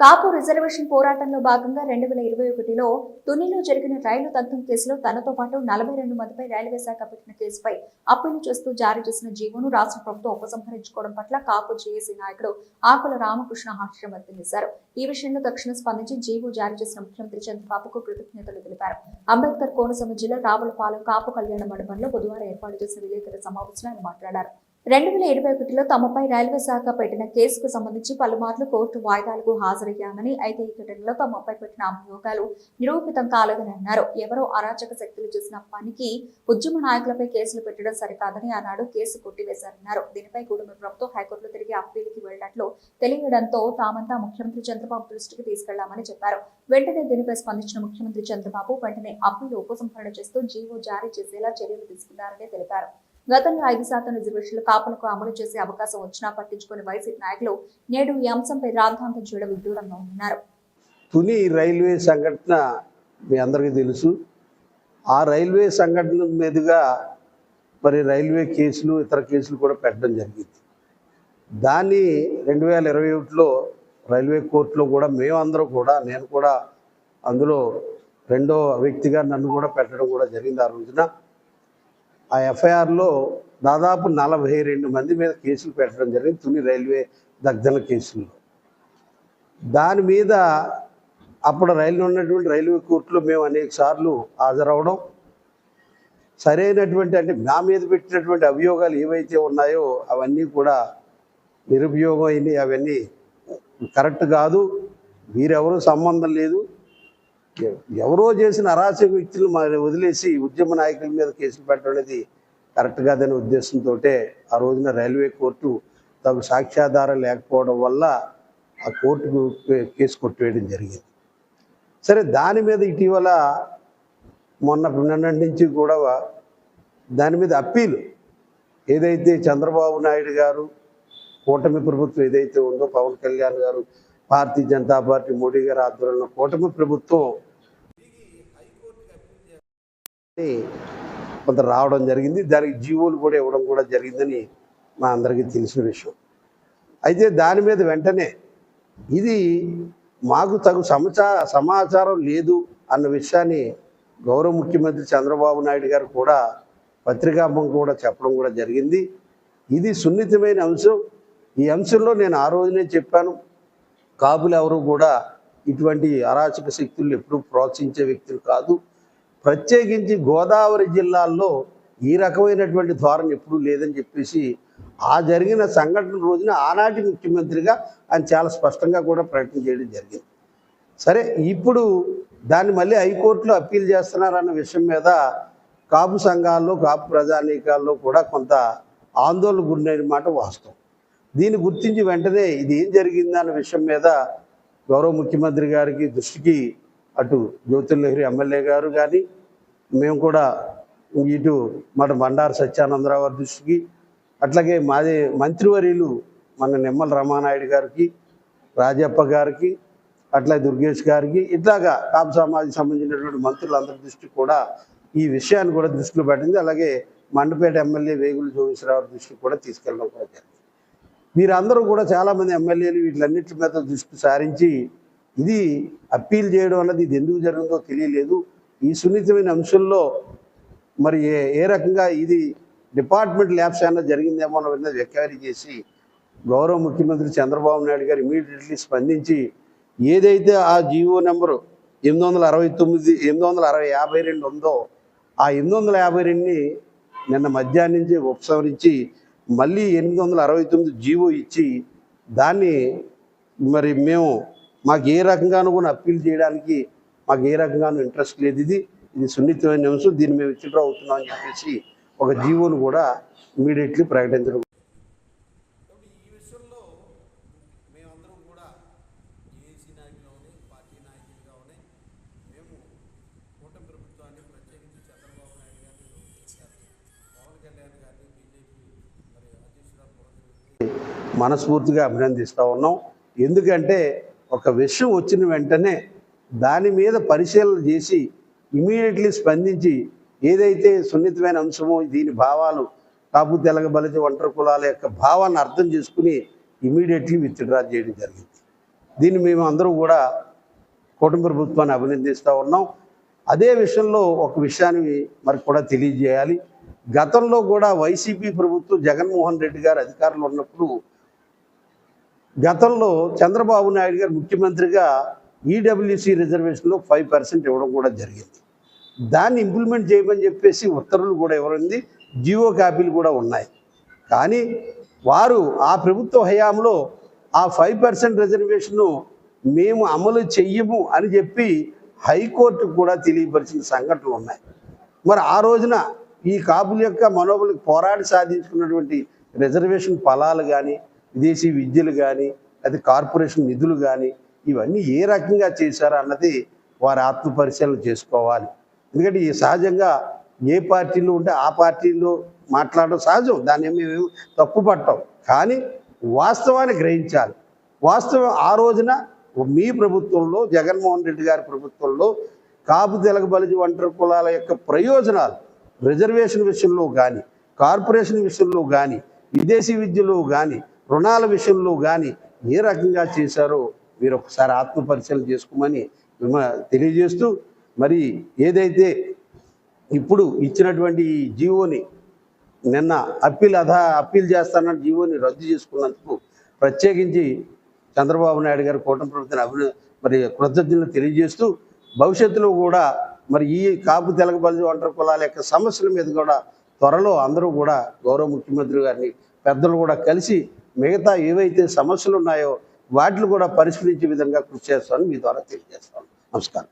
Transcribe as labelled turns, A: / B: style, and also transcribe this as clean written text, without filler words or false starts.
A: కాపు reservation పోరాటంలో భాగంగా 2021లో తునిలో జరిగిన రైలు దగ్ధం కేసులో తనతో పాటు 42 మందిపై రైల్వే శాఖ పెట్టిన కేసుపై అప్పీలు చేస్తూ జారీ చేసిన జీవోను రాష్ట్ర ప్రభుత్వం ఉపసంహరించుకోవడం పట్ల కాపు జేఏసీ నాయకుడు ఆకుల రామకృష్ణ హర్షం వ్యక్తం చేశారు. ఈ విషయంలో తక్షణ స్పందించి జీవో జారీ చేసిన ముఖ్యమంత్రి చంద్రబాబుకు కృతజ్ఞతలు తెలిపారు. అంబేద్కర్ కోనసీమ జిల్లా రావులపాలెం కాపు కళ్యాణ మండపంలో బుధవారం ఏర్పాటు చేసిన విలేకరుల సమావేశంలో ఆయన మాట్లాడారు. 2021లో తమపై రైల్వే శాఖ పెట్టిన కేసుకు సంబంధించి పలుమార్లు కోర్టు వాయిదాలకు హాజరయ్యామని, అయితే ఈ ఘటనలో తమపై పెట్టిన అభియోగాలు నిరూపితం కాలేదని అన్నారు. ఎవరో అరాచక శక్తులు చేసిన పనికి ఉద్యమ నాయకులపై కేసులు పెట్టడం సరికాదని ఆనాడు కేసు కొట్టివేశారన్నారు. దీనిపై కూటమి ప్రభుత్వం హైకోర్టులో తిరిగి అప్పీలుకి వెళ్లినట్లు తెలియడంతో తామంతా ముఖ్యమంత్రి చంద్రబాబు దృష్టికి తీసుకెళ్లామని చెప్పారు. వెంటనే దీనిపై స్పందించిన ముఖ్యమంత్రి చంద్రబాబు వెంటనే అప్పీలు ఉపసంహరణ చేస్తూ జీవో జారీ చేసేలా చర్యలు తీసుకున్నారని తెలిపారు. గతంలో 5% రిజర్వేషన్లు కాపులకు అమలు చేసే అవకాశం వచ్చినా పట్టించుకుని వైసీపీ నాయకులు నేడు ఈ అంశంపై రాద్ధాంతం చేయడం విడ్డూరంగా ఉన్నారు.
B: తుని రైల్వే సంఘటన మీ అందరికీ తెలుసు. ఆ రైల్వే సంఘటన మీదుగా మరి రైల్వే కేసులు ఇతర కేసులు కూడా పెట్టడం జరిగింది. దాన్ని 2021లో రైల్వే కోర్టులో కూడా మేమందరం కూడా నేను కూడా అందులో రెండో వ్యక్తిగా నన్ను కూడా పెట్టడం కూడా జరిగింది. ఆ రోజున ఆ ఎఫ్ఐఆర్లో దాదాపు 42 మంది మీద కేసులు పెట్టడం జరిగింది తుని రైల్వే దగ్ధన కేసుల్లో. దాని మీద అప్పుడు రైలు ఉన్నటువంటి రైల్వే కోర్టులో మేము అనేక సార్లు హాజరవడం, సరైనటువంటి అంటే నా మీద పెట్టినటువంటి అభియోగాలు ఏవైతే ఉన్నాయో అవన్నీ కూడా నిరుపయోగం అయినాయి. అవన్నీ కరెక్ట్ కాదు, వీరెవరూ సంబంధం లేదు, ఎవరో చేసిన అరాచక వ్యక్తులు మరి వదిలేసి ఉద్యమ నాయకుల మీద కేసులు పెట్టడం అనేది కరెక్ట్ కాదనే ఉద్దేశంతో ఆ రోజున రైల్వే కోర్టు తగు సాక్ష్యాధారం లేకపోవడం వల్ల ఆ కోర్టుకు కేసు కొట్టివేయడం జరిగింది. సరే, దాని మీద ఇటీవల మొన్న నుంచి కూడా దాని మీద అప్పీలు ఏదైతే చంద్రబాబు నాయుడు గారు కూటమి ప్రభుత్వం ఏదైతే ఉందో, పవన్ కళ్యాణ్ గారు భారతీయ జనతా పార్టీ మోడీ గారి ఆధ్వర్యంలో కూటమి ప్రభుత్వం కొంత రావడం జరిగింది. దానికి జీవోలు కూడా ఇవ్వడం కూడా జరిగిందని మా అందరికీ తెలిసిన విషయం. అయితే దాని మీద వెంటనే ఇది మాకు తగు సమాచారం లేదు అన్న విషయాన్ని గౌరవ ముఖ్యమంత్రి చంద్రబాబు నాయుడు గారు కూడా పత్రికాముఖం కూడా చెప్పడం కూడా జరిగింది. ఇది సున్నితమైన అంశం. ఈ అంశంలో నేను ఆ రోజునే చెప్పాను, కాపులు ఎవరు కూడా ఇటువంటి అరాచక శక్తులు ఎప్పుడూ ప్రోత్సహించే వ్యక్తులు కాదు. ప్రత్యేకించి గోదావరి జిల్లాల్లో ఈ రకమైనటువంటి ధోరణి ఎప్పుడూ లేదని చెప్పేసి ఆ జరిగిన సంఘటన రోజున ఆనాటి ముఖ్యమంత్రిగా ఆయన చాలా స్పష్టంగా కూడా ప్రకటన చేయడం జరిగింది. సరే, ఇప్పుడు దాన్ని మళ్ళీ హైకోర్టులో అప్పీల్ చేస్తున్నారన్న విషయం మీద కాపు సంఘాల్లో కాపు ప్రజానీకాల్లో కూడా కొంత ఆందోళన గురైన మాట వాస్తవం. దీన్ని గుర్తించి వెంటనే ఇది ఏం జరిగిందన్న విషయం మీద గౌరవ ముఖ్యమంత్రి గారికి దృష్టికి అటు జ్యోతిర్లహరి ఎమ్మెల్యే గారు కానీ మేము కూడా ఇటు బండారు సత్యానందరావు గారి దృష్టికి, అట్లాగే మాది మంత్రివర్యులు మన నిమ్మల రామానాయుడు గారికి, రాజప్ప గారికి, అట్లాగే దుర్గేష్ గారికి, ఇట్లాగా కాపు సమాజానికి సంబంధించినటువంటి మంత్రులందరి దృష్టికి కూడా ఈ విషయాన్ని కూడా దృష్టిలో పెట్టింది. అలాగే మండపేట ఎమ్మెల్యే వేగుల జోగేశ్వరరావు దృష్టికి కూడా తీసుకెళ్ళడం కూడా జరిగింది. వీరందరూ కూడా చాలామంది ఎమ్మెల్యేలు వీటిలన్నింటి మీద దృష్టి సారించి ఇది అప్పీల్ చేయడం అన్నది ఇది ఎందుకు జరిగిందో తెలియలేదు. ఈ సున్నితమైన అంశంలో మరి ఏ రకంగా ఇది డిపార్ట్మెంట్ ల్యాబ్స్ అయినా జరిగిందేమో అన్న ఎంక్వైరీ చేసి గౌరవ ముఖ్యమంత్రి చంద్రబాబు నాయుడు గారు ఇమీడియట్లీ స్పందించి ఏదైతే ఆ జీవో నెంబరు 852 ఉందో ఆ 852ని నిన్న మధ్యాహ్నం నుంచి ఉపసంహరించి మళ్ళీ 869 జీవో ఇచ్చి దాన్ని మరి మాకు ఏ రకంగానూ కూడా అప్పీల్ చేయడానికి మాకు ఏ రకంగానూ ఇంట్రెస్ట్ లేదు. ఇది సున్నితమైన అంశం, దీన్ని మేము విత్డ్రా అవుతున్నాం అని చెప్పేసి ఒక జీవోను కూడా ఇమీడియట్లీ ప్రకటించడం.
C: ఈ విషయంలో మేమందరం కూడా జేఏసీ నాయకులు పార్టీ నాయకులుగా ఉన్నాయి. మేము కూటమి ప్రభుత్వాన్ని ప్రత్యేకించి చంద్రబాబు నాయుడు గారిని, పవన్ కళ్యాణ్ గారిని, బీజేపీ మరి అధ్యక్షురాలు
B: మనస్ఫూర్తిగా అభినందిస్తూ ఉన్నాం. ఎందుకంటే ఒక విషయం వచ్చిన వెంటనే దాని మీద పరిశీలన చేసి ఇమీడియట్లీ స్పందించి ఏదైతే సున్నితమైన అంశమో దీని భావాలు కాపు తెలగ బలిజ ఒంటరి కులాల యొక్క భావాన్ని అర్థం చేసుకుని ఇమీడియట్లీ విత్డ్రా చేయడం జరిగింది. దీన్ని మేము అందరూ కూడా కూటమి ప్రభుత్వాన్ని అభినందిస్తూ ఉన్నాం. అదే విషయంలో ఒక విషయాన్ని మరి కూడా తెలియజేయాలి. గతంలో కూడా వైసీపీ ప్రభుత్వం జగన్మోహన్ రెడ్డి గారు అధికారంలో ఉన్నప్పుడు గతంలో చంద్రబాబు నాయుడు గారు ముఖ్యమంత్రిగా ఈడబ్ల్యూసీ రిజర్వేషన్లో 5% ఇవ్వడం కూడా జరిగింది. దాన్ని ఇంప్లిమెంట్ చేయమని చెప్పేసి ఉత్తర్వులు కూడా ఇవ్వడింది, జీవో కాపీలు కూడా ఉన్నాయి. కానీ వారు ఆ ప్రభుత్వ హయాంలో ఆ 5% రిజర్వేషన్ను మేము అమలు చెయ్యము అని చెప్పి హైకోర్టుకు కూడా తెలియపరిచిన సంఘటనలు ఉన్నాయి. మరి ఆ రోజున ఈ కాపుల యొక్క మనోబలికి పోరాడి సాధించుకున్నటువంటి రిజర్వేషన్ ఫలాలు కానీ, విదేశీ విద్యలు కానీ, అది కార్పొరేషన్ నిధులు కానీ ఇవన్నీ ఏ రకంగా చేశారో అన్నది వారు ఆత్మపరిశీలన చేసుకోవాలి. ఎందుకంటే ఈ సహజంగా ఏ పార్టీలో ఉంటే ఆ పార్టీలో మాట్లాడడం సహజం, దాన్ని మేము తప్పు పట్టాం. కానీ వాస్తవాన్ని గ్రహించాలి. వాస్తవం ఆ రోజున మీ ప్రభుత్వంలో, జగన్మోహన్ రెడ్డి గారి ప్రభుత్వంలో కాపు తెలగ బలిజ ఒంటరి కులాల యొక్క ప్రయోజనాలు రిజర్వేషన్ విషయంలో కానీ, కార్పొరేషన్ విషయంలో కానీ, విదేశీ విద్యలో కానీ, రుణాల విషయంలో కానీ ఏ రకంగా చేశారో మీరు ఒకసారి ఆత్మపరిశీలన చేసుకోమని తెలియజేస్తూ, మరి ఏదైతే ఇప్పుడు ఇచ్చినటువంటి ఈ జీవోని నిన్న అప్పీల్ చేస్తానన్న జీవోని రద్దు చేసుకున్నందుకు ప్రత్యేకించి చంద్రబాబు నాయుడు గారు కూటమి ప్రభుత్వాన్ని మరి కృతజ్ఞతలు తెలియజేస్తూ, భవిష్యత్తులో కూడా మరి ఈ కాపు తెలగ బలిజ ఒంటరి కులాల యొక్క సమస్యల మీద కూడా త్వరలో అందరూ కూడా గౌరవ ముఖ్యమంత్రి గారిని పెద్దలు కూడా కలిసి మిగతా ఏవైతే సమస్యలు ఉన్నాయో వాటిని కూడా పరిష్కరించే విధంగా కృషి చేస్తామని మీ ద్వారా తెలియజేస్తాను. నమస్కారం.